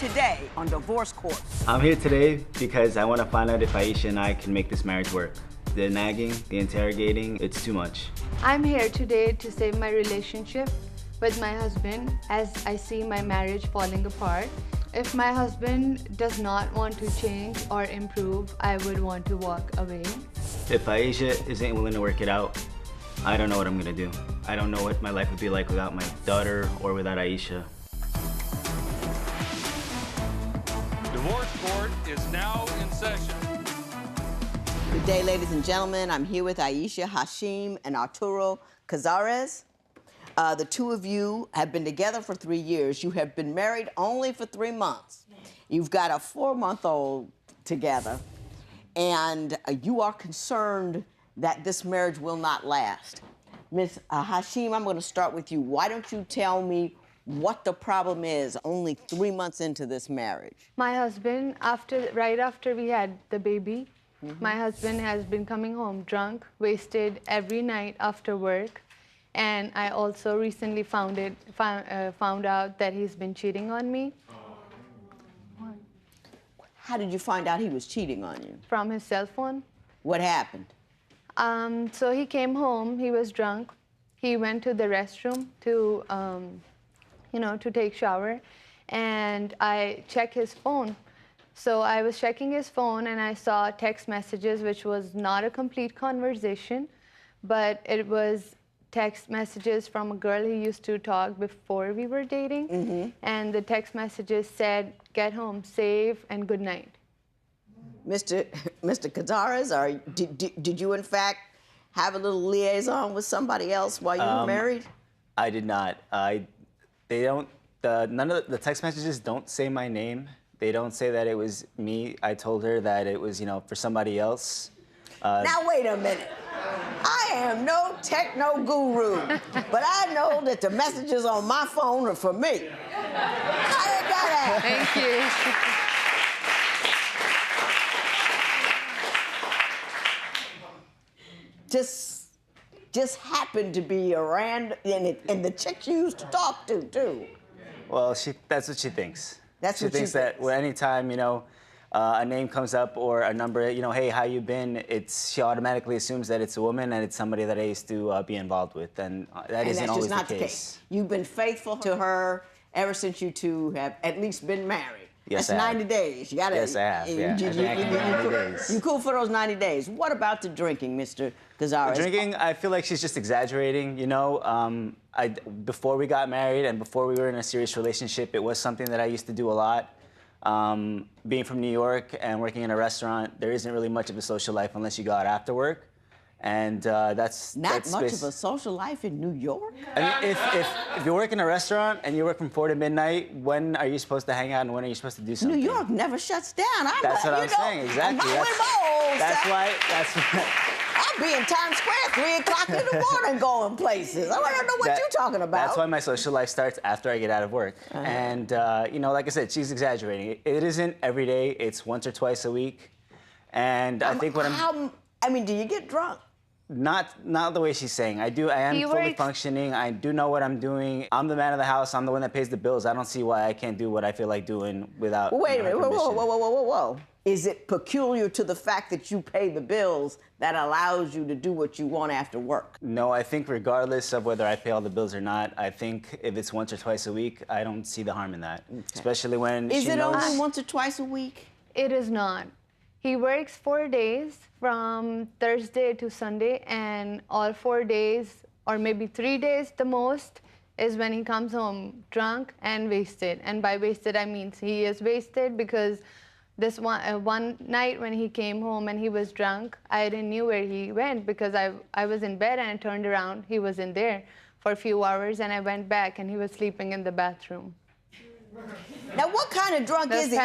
today on Divorce Court. I'm here today because I want to find out if Ayesha and I can make this marriage work. The nagging, the interrogating, it's too much. I'm here today to save my relationship with my husband as I see my marriage falling apart. If my husband does not want to change or improve, I would want to walk away. If Ayesha isn't willing to work it out, I don't know what I'm gonna do. I don't know what my life would be like without my daughter or without Ayesha. Divorce Court is now in session. Good day, ladies and gentlemen. I'm here with Ayesha Hashim and Arturo Cazares. The two of you have been together for 3 years. You have been married only for 3 months. You've got a 4-month-old together, and you are concerned that this marriage will not last. Ms. Hashim, I'm going to start with you. Why don't you tell me what the problem is only 3 months into this marriage? My husband, right after we had the baby, my husband has been coming home drunk, wasted every night after work. And I also recently found out that he's been cheating on me. How did you find out he was cheating on you? From his cell phone. What happened? So he came home, he was drunk. He went to the restroom to, to take shower. And I checked his phone. So I was checking his phone and I saw text messages, which was not a complete conversation, but it was text messages from a girl he used to talk before we were dating. And the text messages said, "Get home safe and good night." Mr. Cazares, did you in fact have a little liaison with somebody else while you were married? I did not. None of the text messages don't say my name. They don't say that it was me. I told her that it was, for somebody else. Now, wait a minute. I am no techno guru, but I know that the messages on my phone are for me. How did that happen? Thank you. Just happened to be around, and the chick you used to talk to, too. Well, that's what she thinks. She thinks that anytime, a name comes up or a number, hey, how you been? She automatically assumes that it's a woman and it's somebody that I used to be involved with, and that isn't always the case. You've been faithful to her ever since you two have at least been married. Yes, That's 90 days. You gotta. Yes, I have. Yeah, you cool for those 90 days. What about the drinking, Mr. Cazares? Drinking, I feel like she's just exaggerating. Before we got married and before we were in a serious relationship, it was something that I used to do a lot. Being from New York and working in a restaurant, there isn't really much of a social life unless you go out after work. And that's much of a social life in New York. I mean, if you work in a restaurant and you work from 4 to midnight, when are you supposed to hang out and when are you supposed to do something? New York never shuts down. That's what I'm saying. Exactly. That's why. I'll be in Times Square 3 o'clock in the morning going places. I don't know what you're talking about. That's why my social life starts after I get out of work. And like I said, she's exaggerating. It isn't every day. It's once or twice a week. And I think do you get drunk? Not the way she's saying. I am fully functioning. I do know what I'm doing. I'm the man of the house. I'm the one that pays the bills. I don't see why I can't do what I feel like doing without. Wait a minute. Whoa. Is it peculiar to the fact that you pay the bills that allows you to do what you want after work? No, I think regardless of whether I pay all the bills or not, I think if it's once or twice a week, I don't see the harm in that. Okay. Especially when Is it only once or twice a week? It is not. He works 4 days from Thursday to Sunday, and all 4 days, or maybe 3 days the most, is when he comes home drunk and wasted. And by wasted, I mean he is wasted because this one night when he came home and he was drunk, I didn't know where he went because I was in bed and I turned around. He was in there for a few hours, and I went back and he was sleeping in the bathroom. Now, what kind of drunk is he?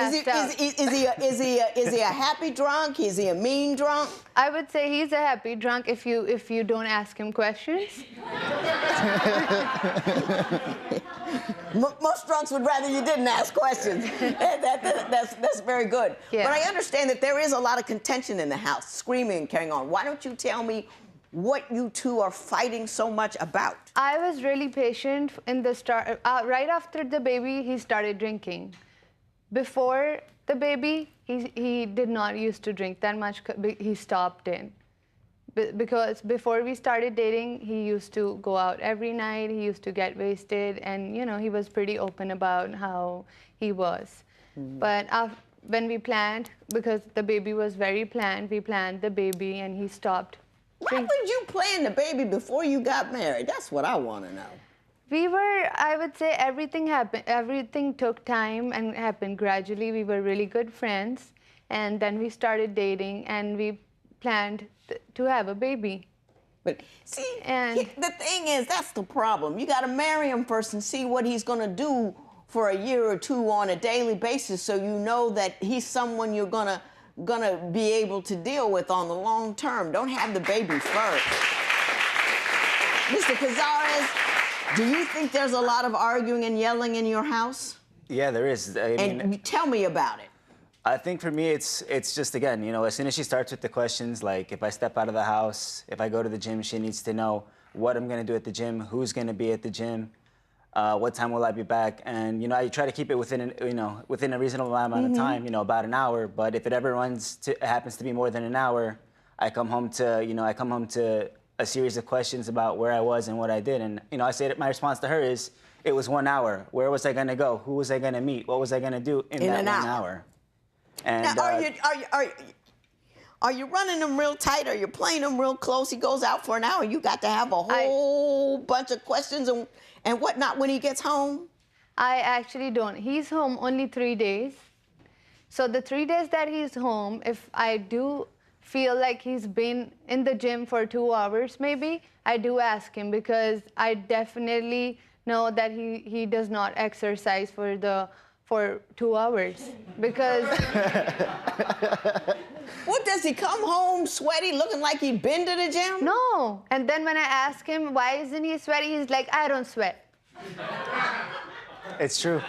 Is he a happy drunk? Is he a mean drunk? I would say he's a happy drunk if you don't ask him questions. Most drunks would rather you didn't ask questions. That's very good. Yeah. But I understand that there is a lot of contention in the house, screaming, carrying on. Why don't you tell me what you two are fighting so much about? I was really patient in the start. Right after the baby, he started drinking. before the baby, he did not used to drink that much. He stopped in. Because before we started dating, he used to go out every night. He used to get wasted, and he was pretty open about how he was. But when we planned, because the baby was very planned, we planned the baby, and he stopped. Why would you plan the baby before you got married? That's what I want to know. I would say everything took time and happened gradually. We were really good friends, and then we started dating, and we planned to have a baby. But see, the thing is, that's the problem. You got to marry him first and see what he's going to do for a year or two on a daily basis, so you know that he's someone you're gonna be able to deal with on the long term. Don't have the baby first. Mr. Cazares, do you think there's a lot of arguing and yelling in your house? Yeah, there is. I mean, tell me about it. I think for me, it's just, again, as soon as she starts with the questions, like if I step out of the house, if I go to the gym, she needs to know what I'm going to do at the gym, who's going to be at the gym, what time will I be back, and I try to keep it within within a reasonable amount of time, about an hour. But if it ever happens to be more than an hour, I come home to a series of questions about where I was and what I did, and I say that my response to her is, it was 1 hour. Where was I going to go? Who was I going to meet? What was I going to do in that 1 hour? And now, are you running them real tight? Are you playing them real close? He goes out for an hour. You got to have a whole bunch of questions and whatnot when he gets home? I actually don't. He's home only 3 days. So the 3 days that he's home, if I do feel like he's been in the gym for 2 hours maybe, I do ask him, because I definitely know that he does not exercise for 2 hours, because... What, does he come home sweaty, looking like he'd been to the gym? No. And then when I ask him, why isn't he sweaty, he's like, I don't sweat. It's true.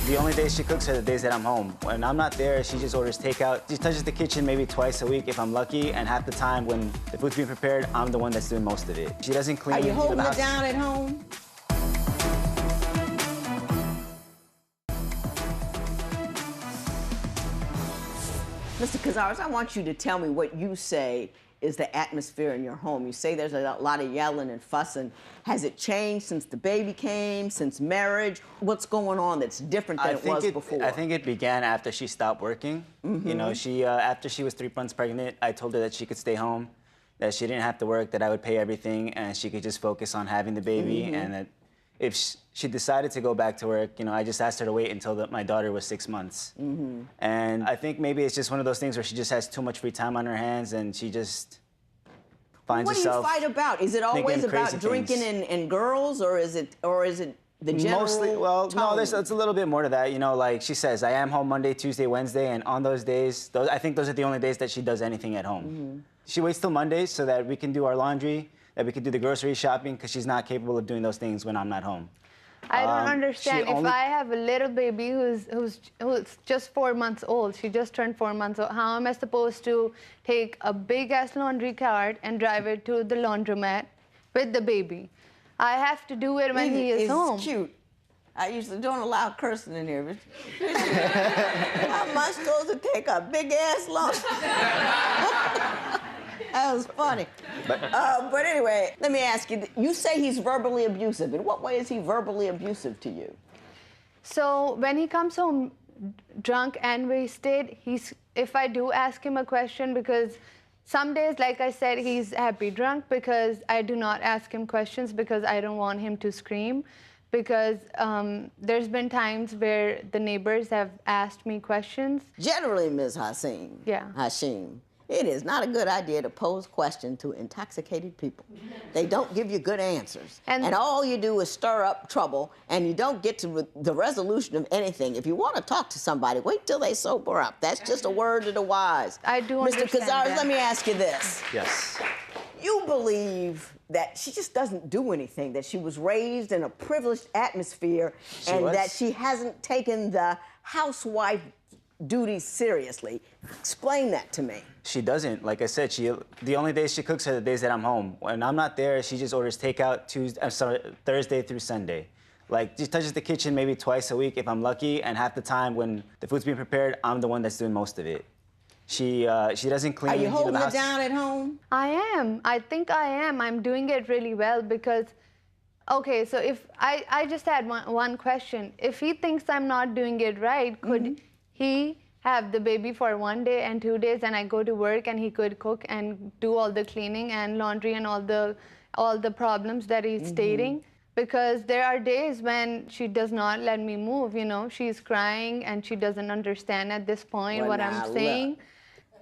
The only days she cooks are the days that I'm home. When I'm not there, she just orders takeout. She touches the kitchen maybe twice a week if I'm lucky, and half the time when the food's being prepared, I'm the one that's doing most of it. She doesn't clean. Are you holding it down at home? Mr. Cazares, I want you to tell me what you say is the atmosphere in your home. You say there's a lot of yelling and fussing. Has it changed since the baby came, since marriage? What's going on that's different than it was before? I think it began after she stopped working. After she was 3 months pregnant, I told her that she could stay home, that she didn't have to work, that I would pay everything, and she could just focus on having the baby, and that if she decided to go back to work, I just asked her to wait until my daughter was 6 months. And I think maybe it's just one of those things where she just has too much free time on her hands, and she just finds herself. What do you fight about? Is it always about drinking and girls, or is it the general Mostly, well, tone? no, it's a little bit more to that. Like she says, I am home Monday, Tuesday, Wednesday, and on those days, I think those are the only days that she does anything at home. She waits till Mondays so that we can do our laundry, that we can do the grocery shopping, because she's not capable of doing those things when I'm not home. I don't understand. If I have a little baby who's just 4 months old, she just turned 4 months old, how am I supposed to take a big-ass laundry cart and drive it to the laundromat with the baby? I have to do it when he is home. It's cute. I usually don't allow cursing in here. How am I supposed to take a big-ass laundry? That was funny. But anyway, let me ask you, you say he's verbally abusive. In what way is he verbally abusive to you? So when he comes home drunk and wasted, if I do ask him a question, because some days, like I said, he's happy drunk, because I do not ask him questions because I don't want him to scream. Because there's been times where the neighbors have asked me questions. Generally, Ms. Hashim, it is not a good idea to pose questions to intoxicated people. They don't give you good answers. And all you do is stir up trouble, and you don't get to the resolution of anything. If you want to talk to somebody, wait till they sober up. That's just a word to the wise. I do understand Mr. Cazares, let me ask you this. Yes. You believe that she just doesn't do anything, that she was raised in a privileged atmosphere, that she hasn't taken the housewife duties seriously. Explain that to me. She doesn't. Like I said, the only days she cooks are the days that I'm home. When I'm not there, she just orders takeout Thursday through Sunday. Like, she touches the kitchen maybe twice a week if I'm lucky, and half the time when the food's being prepared, I'm the one that's doing most of it. She doesn't clean. Are you holding the it house. down at home? I am. I think I am. I'm doing it really well because, okay, so if I just had one question. If he thinks I'm not doing it right, could he have the baby for 1 day and 2 days and I go to work and he could cook and do all the cleaning and laundry and all the problems that he's stating? Because there are days when she does not let me move, you know. She's crying and she doesn't understand at this point Well, what now, I'm look. saying.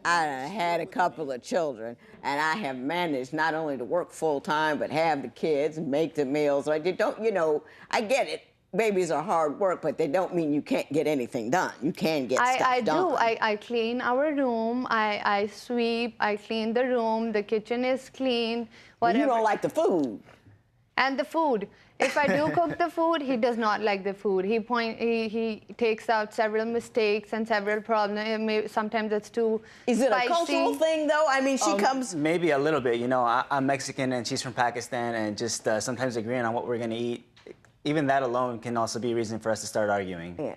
I had a couple of children, and I have managed not only to work full-time, but have the kids and make the meals. I don't, you know, I get it. Babies are hard work, but they don't mean you can't get anything done. You can get stuff I done. do. I clean our room. I sweep. I clean the room. The kitchen is clean. Well, Whatever. you don't like the food. And the food. If I do cook the food, he does not like the food. He takes out several mistakes and several problems. Sometimes it's too Is it spicy. a cultural thing, though? I mean, she comes... Maybe a little bit. You know, I'm Mexican and she's from Pakistan, and just sometimes agreeing on what we're gonna eat, even that alone can also be a reason for us to start arguing. Yeah.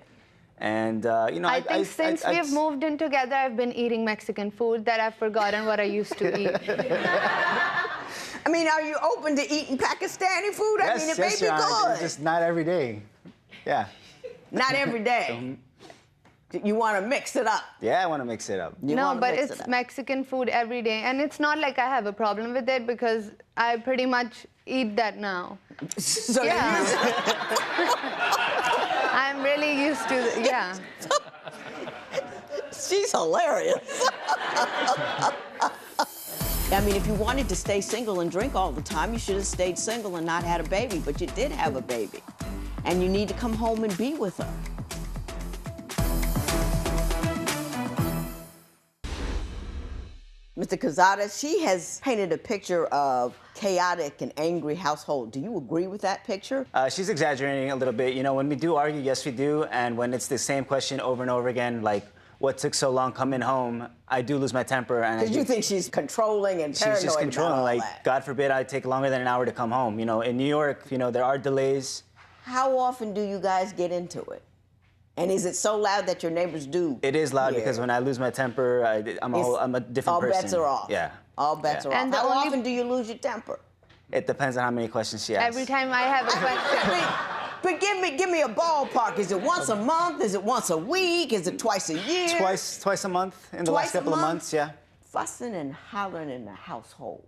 And you know, I think since we've moved in together, I've been eating Mexican food that I've forgotten what I used to eat. I mean, are you open to eating Pakistani food? I mean, it may be good. Just not every day. Yeah. Not every day. You want to mix it up. Yeah, I want to mix it up. No, but it's Mexican food every day. And it's not like I have a problem with it because I pretty much eat that now. So Yeah. I'm really used to it, yeah. She's hilarious. I mean, if you wanted to stay single and drink all the time, you should have stayed single and not had a baby, but you did have a baby. And you need to come home and be with her. Mr. Cazares, she has painted a picture of chaotic and angry household. Do you agree with that picture? She's exaggerating a little bit. You know, when we do argue, yes, we do. And when it's the same question over and over again, like, what took so long coming home, I do lose my temper. Because you think she's controlling and paranoid. She's just controlling. About all Like, that. God forbid I take longer than an hour to come home. You know, in New York, you know, there are delays. How often do you guys get into it? And is it so loud that your neighbors do? It is loud hear? because when I lose my temper, I'm a different person. All bets are off. Yeah. All bets are off. And the How only- often do you lose your temper? It depends on how many questions she asks. Every time I have a question. But give me a ballpark. Is it once a month? Is it once a week? Is it twice a year? Twice a month in the Twice last a couple of month? months, yeah. Fussing and hollering in the household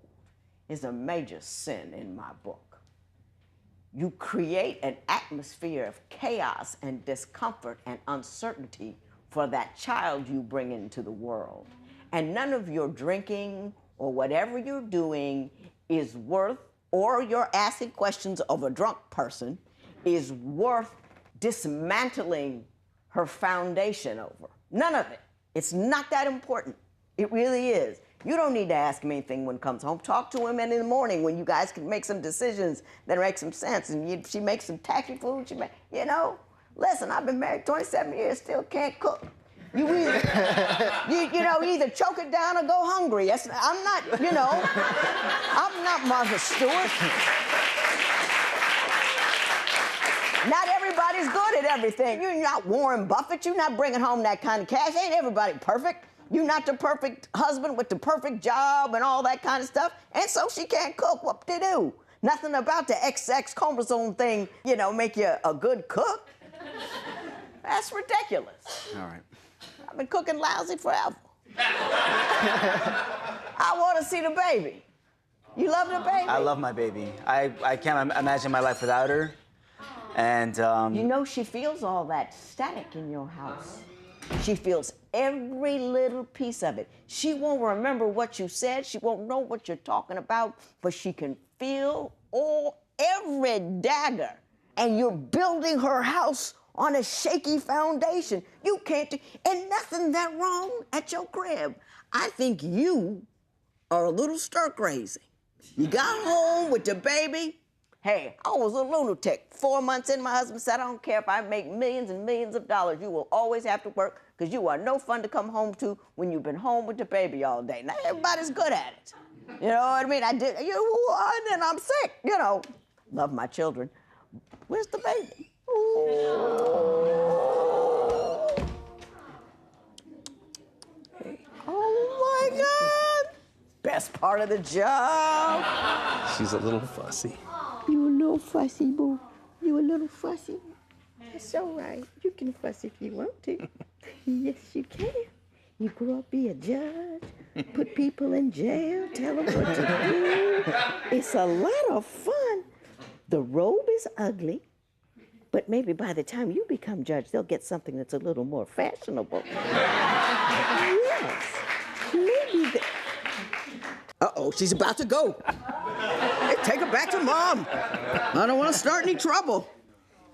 is a major sin in my book. You create an atmosphere of chaos and discomfort and uncertainty for that child you bring into the world. And none of your drinking or whatever you're doing is worth, or your asking questions of a drunk person is worth dismantling her foundation over. None of it. It's not that important. It really is. You don't need to ask him anything when he comes home. Talk to him in the morning when you guys can make some decisions that make some sense. And she makes some tacky food. You know, listen, I've been married 27 years, still can't cook. You either choke it down or go hungry. I'm not, you know, I'm not Martha Stewart. Not everybody's good at everything. You're not Warren Buffett. You're not bringing home that kind of cash. Ain't everybody perfect. You're not the perfect husband with the perfect job and all that kind of stuff. And so she can't cook. What to do? Nothing about the XX chromosome thing, you know, make you a good cook. That's ridiculous. All right. I've been cooking lousy forever. I want to see the baby. You love the baby? I love my baby. I can't imagine my life without her. And you know, she feels all that static in your house. She feels every little piece of it. She won't remember what you said. She won't know what you're talking about, but she can feel every dagger. And you're building her house on a shaky foundation. You can't do, and nothing that wrong at your crib. I think you are a little stir crazy. You got home with your baby. Hey, I was a lunatic. 4 months in, my husband said, I don't care if I make millions and millions of dollars. You will always have to work because you are no fun to come home to when you've been home with the baby all day. Now, everybody's good at it. You know what I mean? I did, and then I'm sick, you know. Love my children. Where's the baby? Oh my God! Best part of the job. She's a little fussy. You a little fussy, boo. You a little fussy. That's all right. You can fuss if you want to. Yes, you can. You grow up, be a judge, put people in jail, tell them what to do. It's a lot of fun. The robe is ugly, but maybe by the time you become judge, they'll get something that's a little more fashionable. Yes. Maybe the... Uh-oh, she's about to go. Hey, take her back to Mom. I don't want to start any trouble.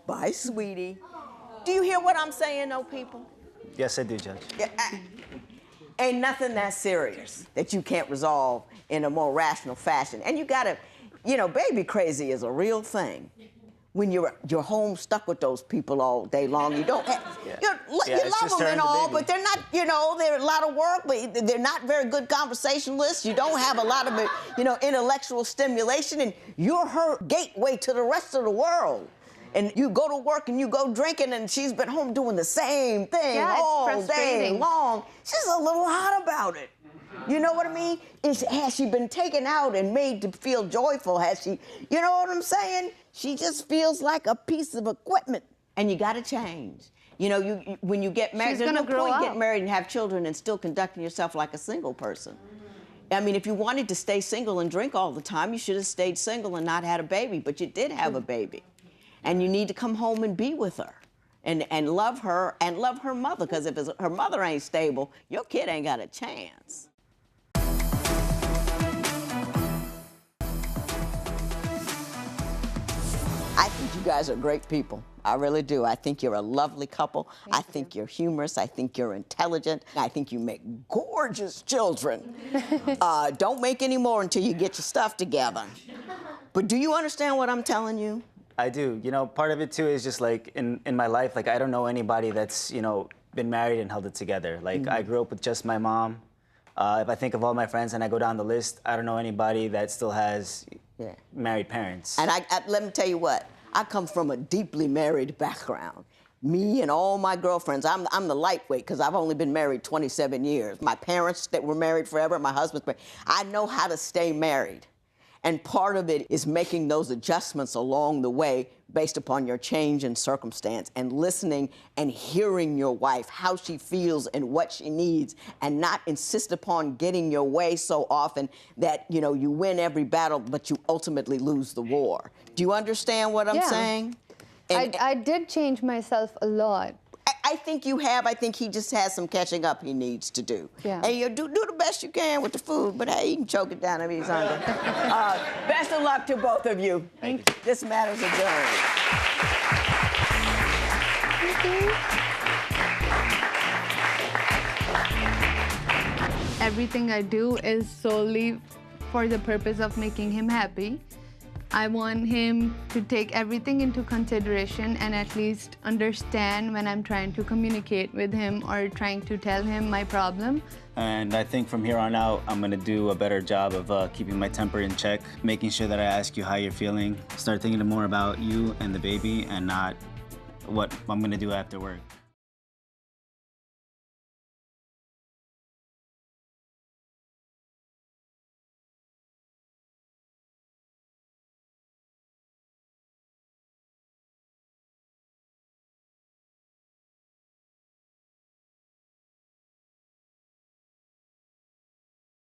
Bye, sweetie. Do you hear what I'm saying, though, people? Yes, I do, Judge. Yeah, ain't nothing that serious that you can't resolve in a more rational fashion. And you gotta, you know, baby crazy is a real thing. When you're home stuck with those people all day long, you don't have, you love them and all, but they're not, you know, they're a lot of work, but they're not very good conversationalists. You don't have a lot of, you know, intellectual stimulation, and you're her gateway to the rest of the world. And you go to work and you go drinking, and she's been home doing the same thing all day long. She's a little hot about it. You know what I mean? Has she been taken out and made to feel joyful? Has she, you know what I'm saying? She just feels like a piece of equipment. And you gotta change. You know, when you get married, there's no point getting married and have children and still conducting yourself like a single person. I mean, if you wanted to stay single and drink all the time, you should have stayed single and not had a baby, but you did have a baby. And you need to come home and be with her and love her and love her mother, because if her mother ain't stable, your kid ain't got a chance. I think you guys are great people. I really do. I think you're a lovely couple. I think you're humorous. I think you're intelligent. I think you make gorgeous children. Don't make any more until you get your stuff together. But do you understand what I'm telling you? I do. You know, part of it too is just like in my life, like I don't know anybody that's, you know, been married and held it together. Like I grew up with just my mom. If I think of all my friends and I go down the list, I don't know anybody that still has married parents. And let me tell you what, I come from a deeply married background. Me and all my girlfriends, I'm the lightweight because I've only been married 27 years. My parents that were married forever, my husband's married. I know how to stay married. And part of it is making those adjustments along the way based upon your change in circumstance, and listening and hearing your wife, how she feels and what she needs, and not insist upon getting your way so often that, you know, you win every battle, but you ultimately lose the war. Do you understand what I'm saying? And I did change myself a lot. I think you have. I think he just has some catching up he needs to do. Yeah. And you do the best you can with the food, but hey, you can choke it down if he's hungry. Best of luck to both of you. Thank you. This matter's adjourned. Everything I do is solely for the purpose of making him happy. I want him to take everything into consideration and at least understand when I'm trying to communicate with him or trying to tell him my problem. And I think from here on out, I'm gonna do a better job of keeping my temper in check, making sure that I ask you how you're feeling, start thinking more about you and the baby and not what I'm gonna do after work.